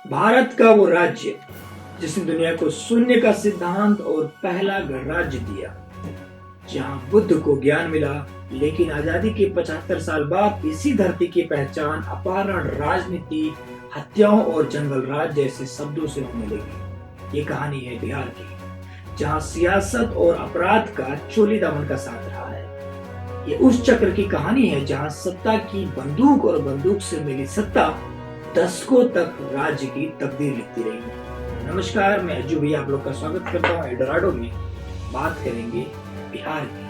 भारत का वो राज्य जिसने दुनिया को शून्य का सिद्धांत और पहला गणराज्य दिया, जहां बुद्ध को ज्ञान मिला, लेकिन आजादी के 75 साल बाद इसी धरती की पहचान अपहरण, राजनीति, हत्याओं और जंगल राज जैसे शब्दों से होने लगी। ये कहानी है बिहार की, जहां सियासत और अपराध का चोली दामन का साथ रहा है। ये उस चक्र की कहानी है जहां सत्ता की बंदूक और बंदूक से मिली सत्ता दशकों तक राज्य की तकदीर लिखती रही। नमस्कार, मैं अज्जू भैया आप लोग का स्वागत करता हूँ एल्डोराडो में। बात करेंगे बिहार की,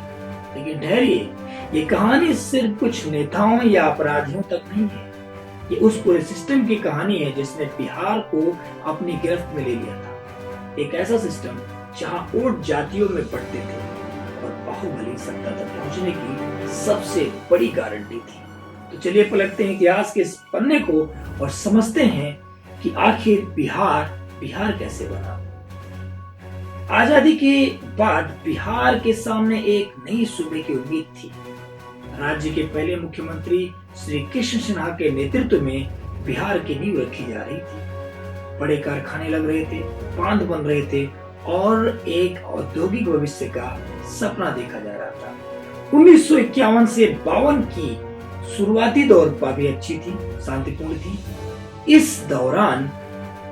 लेकिन ठहरिए, ये कहानी सिर्फ कुछ नेताओं या अपराधियों तक नहीं है। ये उस पूरे सिस्टम की कहानी है जिसने बिहार को अपनी गिरफ्त में ले लिया था। एक ऐसा सिस्टम जहां वोट जातियों में बढ़ते थे और बाहुबली सत्ता तक पहुंचने की सबसे बड़ी गारंटी थी। तो चलिए पलटते हैं इतिहास के इस पन्ने को और समझते हैं कि आखिर बिहार कैसे बना। आजादी के बाद बिहार के सामने एक नई सूबे की उम्मीद थी। राज्य के पहले मुख्यमंत्री श्री कृष्ण सिन्हा के नेतृत्व में बिहार की नींव रखी जा रही थी। बड़े कारखाने लग रहे थे, बांध बन रहे थे और एक औद्योगिक भविष्य का सपना देखा जा रहा था। 1951 से 52 की शुरुआती दौर काफी अच्छी थी, शांतिपूर्ण थी। इस दौरान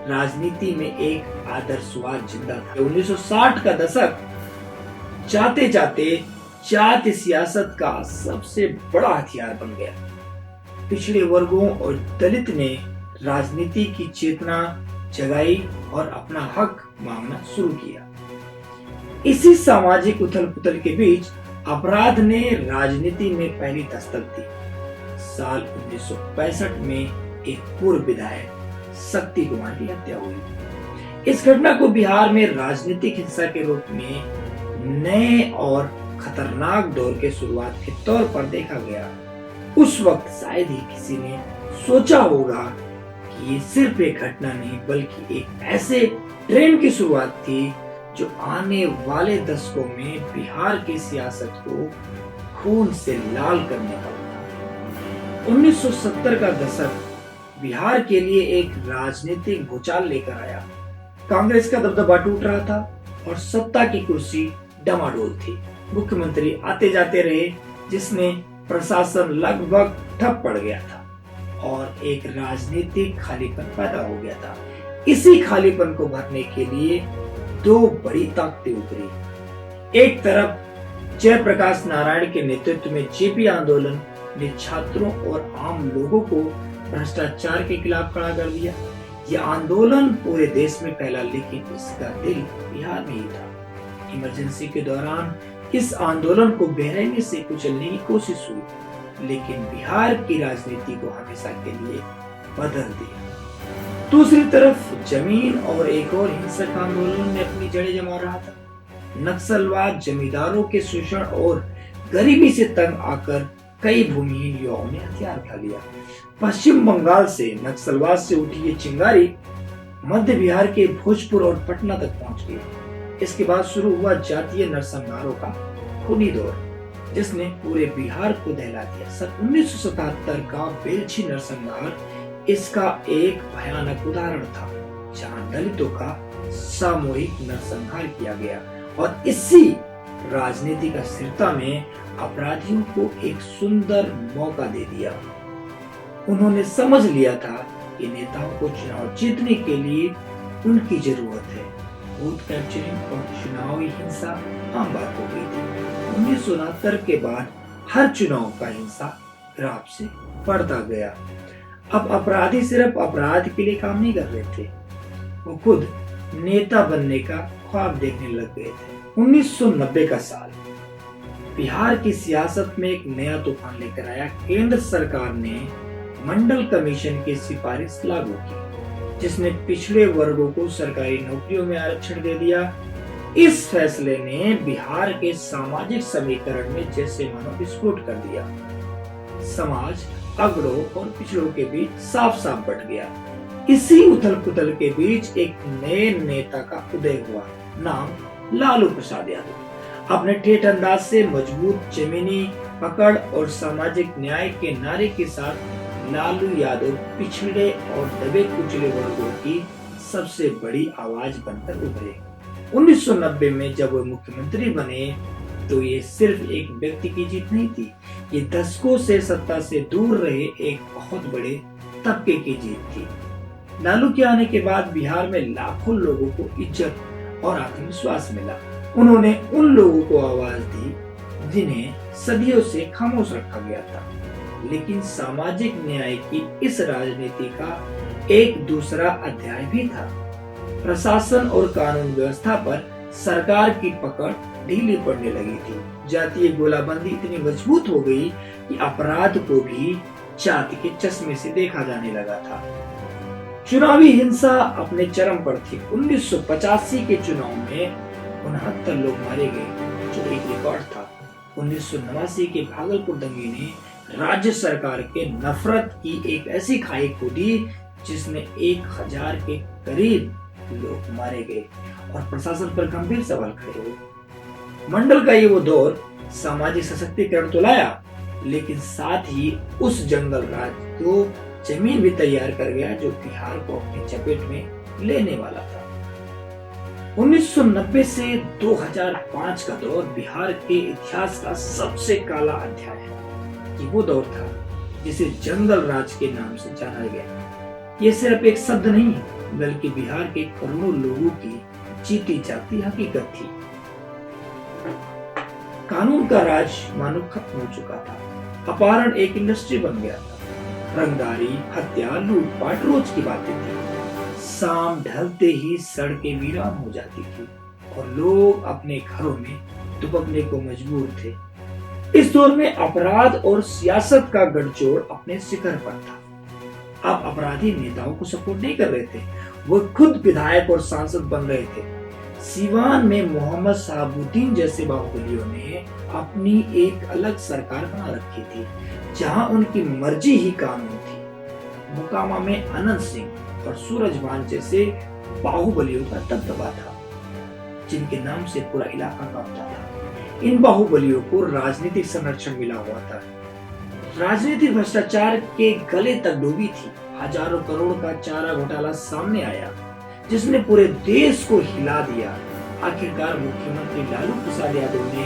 राजनीति में एक आदर्शवाद जिंदा था। 1960 का दशक जाते जाते जाति सियासत का सबसे बड़ा हथियार बन गया। पिछड़े वर्गों और दलित ने राजनीति की चेतना जगाई और अपना हक मांगना शुरू किया। इसी सामाजिक उथल पुथल के बीच अपराध ने राजनीति में पहली दस्तक दी। साल 1965 में एक पूर्व विधायक शक्ति कुमार की हत्या हुई। इस घटना को बिहार में राजनीतिक हिंसा के रूप में नए और खतरनाक दौर के शुरुआत के तौर पर देखा गया। उस वक्त शायद ही किसी ने सोचा होगा कि ये सिर्फ एक घटना नहीं बल्कि एक ऐसे ट्रेंड की शुरुआत थी जो आने वाले दशकों में बिहार की सियासत को खून से लाल करने वाला था। 1970 का दशक बिहार के लिए एक राजनीतिक भूचाल लेकर आया। कांग्रेस का दबदबा टूट रहा था और सत्ता की कुर्सी डमाडोल थी। मुख्यमंत्री आते जाते रहे, जिसने प्रशासन लगभग ठप पड़ गया था और एक राजनीतिक खालीपन पैदा हो गया था। इसी खालीपन को भरने के लिए दो बड़ी ताकतें उभरी। एक तरफ जयप्रकाश नारायण के नेतृत्व में जेपी आंदोलन ने छात्रों और आम लोगों को भ्रष्टाचार के खिलाफ खड़ा कर दिया। यह आंदोलन पूरे देश में फैला, लेकिन इसका दिल बिहार में ही था। इमरजेंसी के दौरान इस आंदोलन को बेरहमी से कुचलने की कोशिश हुई, लेकिन बिहार की राजनीति को हमेशा के लिए बदल दिया। दूसरी तरफ जमीन और एक और हिंसक आंदोलन ने अपनी जड़ें जमा रहा था। नक्सलवाद जमींदारों के शोषण और गरीबी से तंग आकर कई भूमिहीन युवाओं ने हथियार उठा लिया। पश्चिम बंगाल से नक्सलवाद से उठी ये चिंगारी मध्य बिहार के भोजपुर और पटना तक पहुंच गई। इसके बाद शुरू हुआ जातीय नरसंहारों का खूनी दौर, जिसने पूरे बिहार को दहला दिया। सन 1977 का बेलछी नरसंहार इसका एक भयानक उदाहरण था, जहां दलितों का सामूहिक नरसंहार किया गया और इसी राजनीतिक अस्थिरता में अपराधियों को एक सुंदर मौका दे दिया। उन्होंने समझ लिया था कि नेताओं को चुनाव जीतने के लिए उनकी जरूरत है। बूथ कैप्चरिंग और चुनावी हिंसा आम बात हो गई थी। 1969 के बाद हर चुनाव का हिंसा ग्राफ से बढ़ता गया। अब अपराधी सिर्फ अपराध के लिए काम नहीं कर रहे थे, वो खुद नेता बनने का ख्वाब देखने लग गए थे। 1990 का साल बिहार की सियासत में एक नया तूफान लेकर आया। केंद्र सरकार ने मंडल कमीशन की सिफारिश लागू की, जिसने पिछड़े वर्गों को सरकारी नौकरियों में आरक्षण दे दिया। इस फैसले ने बिहार के सामाजिक समीकरण में जैसे मानो विस्फोट कर दिया। समाज अगड़ों और पिछड़ों के बीच साफ साफ बट गया। इसी उथल पुथल के बीच एक नए नेता का उदय हुआ, नाम लालू प्रसाद यादव। अपने ठेठ अंदाज से, मजबूत जमीनी पकड़ और सामाजिक न्याय के नारे के साथ लालू यादव पिछड़े और दबे कुचले वर्गों की सबसे बड़ी आवाज बनकर उभरे। 1990 में जब वो मुख्यमंत्री बने तो ये सिर्फ एक व्यक्ति की जीत नहीं थी, ये दशकों से सत्ता से दूर रहे एक बहुत बड़े तबके की जीत थी। लालू के आने के बाद बिहार में लाखों लोगों को इज्जत और आत्मविश्वास मिला। उन्होंने उन लोगों को आवाज दी जिन्हें सदियों से खामोश रखा गया था। लेकिन सामाजिक न्याय की इस राजनीति का एक दूसरा अध्याय भी था। प्रशासन और कानून व्यवस्था पर सरकार की पकड़ ढीली पड़ने लगी थी। जातीय गोलाबंदी इतनी मजबूत हो गई कि अपराध को भी जाति के चश्मे से देखा जाने लगा था। चुनावी हिंसा अपने चरम पर थी। 1985 के चुनाव में 69 लोग मारे गए, जो एक रिकॉर्ड था। 1989 के भागलपुर दंगे ने राज्य सरकार के नफरत की एक ऐसी खाई खोदी जिसमें 1000 के करीब लोग मारे गए और प्रशासन पर गंभीर सवाल खड़े हुए। मंडल का ये वो दौर सामाजिक सशक्तिकरण तो लाया, लेकिन साथ ही उस जंगल राज को जमीन भी तैयार कर गया जो बिहार को अपनी चपेट में लेने वाला था। 1990 से 2005 का दौर बिहार के इतिहास का सबसे काला अध्याय है। ये वो दौर था जिसे जंगल राज के नाम से जाना गया। ये सिर्फ एक शब्द नहीं, बल्कि बिहार के करोड़ों लोगों की जीती जाती हकीकत थी। कानून का राज मानो खत्म हो चुका था। अपहरण एक इंडस्ट्री बन गया था। रंगदारी, हत्या, लूटपाट रोज की बातें थी। शाम ढलते ही सड़कें वीरान हो जाती थी और लोग अपने घरों में दुबकने को मजबूर थे। इस दौर में अपराध और सियासत का गठजोड़ अपने शिखर पर था। अब अपराधी नेताओं को सपोर्ट नहीं कर रहे थे, वो खुद विधायक और सांसद बन रहे थे। सीवान में मोहम्मद शहाबुद्दीन जैसे बाहुबलियों ने अपनी एक अलग सरकार बना रखी थी, जहां उनकी मर्जी ही कानून थी। मोकामा में अनंत सिंह और सूरजभान जैसे बाहुबलियों का दबदबा था, जिनके नाम से पूरा इलाका कांपता था। इन बाहुबलियों को राजनीतिक संरक्षण मिला हुआ था। राजनीतिक भ्रष्टाचार के गले तक डूबी थी। हजारों करोड़ का चारा घोटाला सामने आया, जिसने पूरे देश को हिला दिया। आखिरकार मुख्यमंत्री लालू प्रसाद यादव ने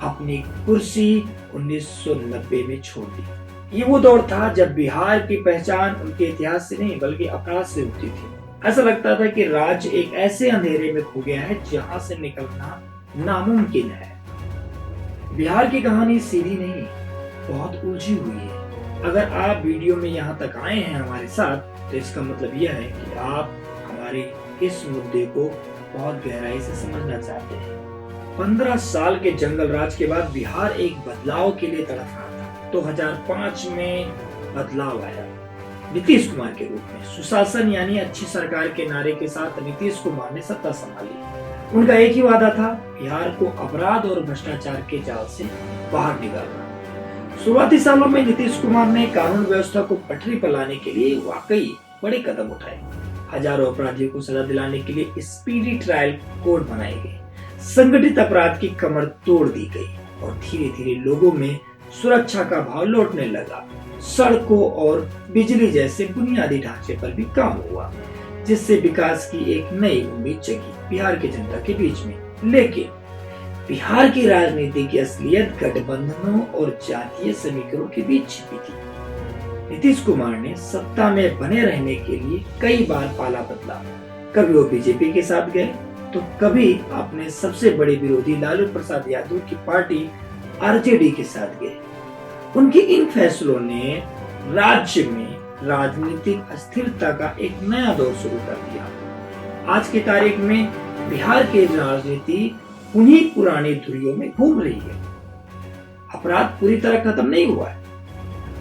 अपनी कुर्सी 1990 में छोड़ दी। ये वो दौर था जब बिहार की पहचान उनके इतिहास से नहीं बल्कि अपराध से होती थी। ऐसा लगता था कि राज्य एक ऐसे अंधेरे में खो गया है जहां से निकलना नामुमकिन है। बिहार की कहानी सीधी नहीं, बहुत उलझी हुई है। अगर आप वीडियो में यहाँ तक आए हैं हमारे साथ, तो इसका मतलब यह है कि आप हमारे इस मुद्दे को बहुत गहराई से समझना चाहते हैं। 15 साल के जंगल राज के बाद बिहार एक बदलाव के लिए तड़प रहा था। 2005 में बदलाव आया नीतीश कुमार के रूप में। सुशासन यानी अच्छी सरकार के नारे के साथ नीतीश कुमार ने सत्ता संभाली। उनका एक ही वादा था, बिहार को अपराध और भ्रष्टाचार के जाल से बाहर निकालना। शुरुआती सालों में नीतीश कुमार ने कानून व्यवस्था को पटरी पर लाने के लिए वाकई बड़े कदम उठाए। हजारों अपराधियों को सजा दिलाने के लिए स्पीडी ट्रायल कोड बनाए गए। संगठित अपराध की कमर तोड़ दी गई और धीरे धीरे लोगों में सुरक्षा का भाव लौटने लगा। सड़कों और बिजली जैसे बुनियादी ढांचे पर भी काम हुआ, जिससे विकास की एक नई उम्मीद जगी बिहार की जनता के बीच में। लेकिन बिहार की राजनीति की असलियत गठबंधनों और जातीय समीकरणों के बीच छिपी थी। नीतीश कुमार ने सत्ता में बने रहने के लिए कई बार पाला बदला। कभी वो बीजेपी के साथ गए तो कभी अपने सबसे बड़े विरोधी लालू प्रसाद यादव की पार्टी आरजेडी के साथ गए। उनके इन फैसलों ने राज्य में राजनीतिक अस्थिरता का एक नया दौर शुरू कर दिया। आज की तारीख में बिहार की राजनीति उन्हीं पुरानी धुरियों में घूम रही है। अपराध पूरी तरह खत्म नहीं हुआ है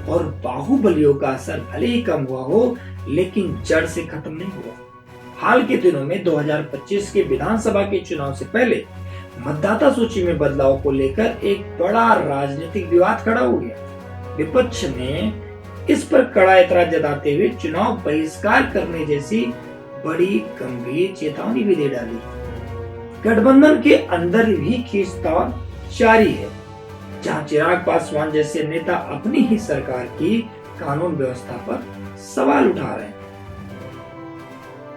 और बाहुबलियों का असर भले ही कम हुआ हो, लेकिन जड़ से खत्म नहीं हुआ। हाल के दिनों में 2025 के विधानसभा के चुनाव से पहले मतदाता सूची में बदलाव को लेकर एक बड़ा राजनीतिक विवाद खड़ा हो गया। विपक्ष ने इस पर कड़ा एतराज जताते हुए चुनाव बहिष्कार करने जैसी बड़ी गंभीर चेतावनी भी दे डाली। गठबंधन के अंदर भी खींचतान जारी है, जहां चिराग पासवान जैसे नेता अपनी ही सरकार की कानून व्यवस्था पर सवाल उठा रहे हैं।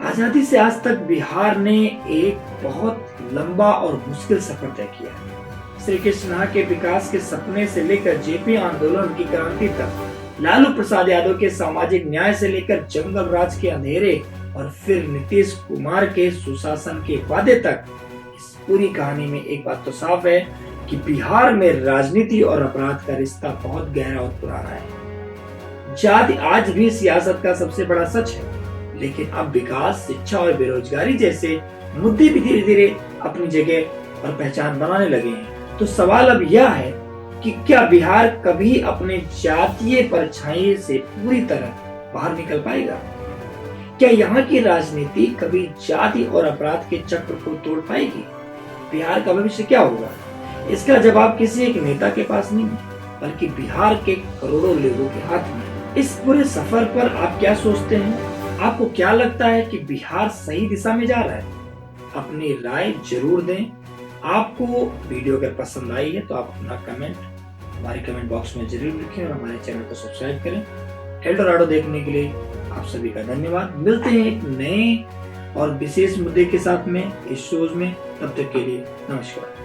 आजादी से आज तक बिहार ने एक बहुत लंबा और मुश्किल सफर तय किया है। श्री कृष्णा के विकास के सपने से लेकर जेपी आंदोलन की क्रांति तक, लालू प्रसाद यादव के सामाजिक न्याय से लेकर जंगल राज के अंधेरे और फिर नीतीश कुमार के सुशासन के वादे तक, इस पूरी कहानी में एक बात तो साफ है कि बिहार में राजनीति और अपराध का रिश्ता बहुत गहरा और पुराना है। जाति आज भी सियासत का सबसे बड़ा सच है, लेकिन अब विकास, शिक्षा और बेरोजगारी जैसे मुद्दे भी धीरे धीरे अपनी जगह और पहचान बनाने लगे हैं। तो सवाल अब यह है कि क्या बिहार कभी अपने जातीय परछाई से पूरी तरह बाहर निकल पाएगा? क्या यहाँ की राजनीति कभी जाति और अपराध के चक्र को तोड़ पाएगी? बिहार का भविष्य क्या होगा? इसका जवाब किसी एक नेता के पास नहीं, बल्कि बिहार के करोड़ों लोगों के हाथ में। इस पूरे सफर पर आप क्या सोचते हैं? आपको क्या लगता है कि बिहार सही दिशा में जा रहा है? अपनी राय जरूर दें। आपको वीडियो अगर पसंद आई है तो आप अपना कमेंट हमारे कमेंट बॉक्स में जरूर लिखें और हमारे चैनल को सब्सक्राइब करें। एल्डोराडो देखने के लिए आप सभी का धन्यवाद। मिलते हैं एक नए और विशेष मुद्दे के साथ में इस शोज में। तब तक के लिए नमस्कार।